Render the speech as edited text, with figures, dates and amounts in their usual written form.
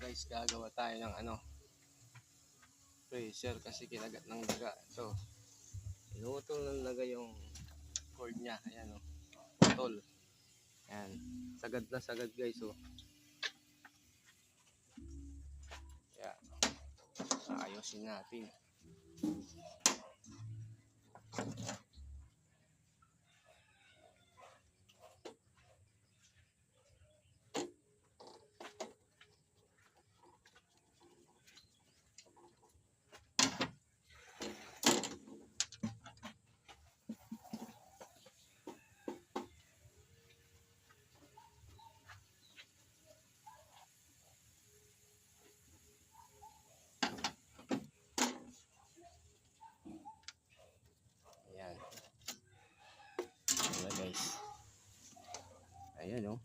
guys, gagawa tayo ng pressure kasi kinagat ng daga. So, inutol ng daga yung cord niya. Ayan o, utol. Ayan, sagad na sagad guys o. Ayan, ayusin natin. Ayan. Ayan guys. Ayan o.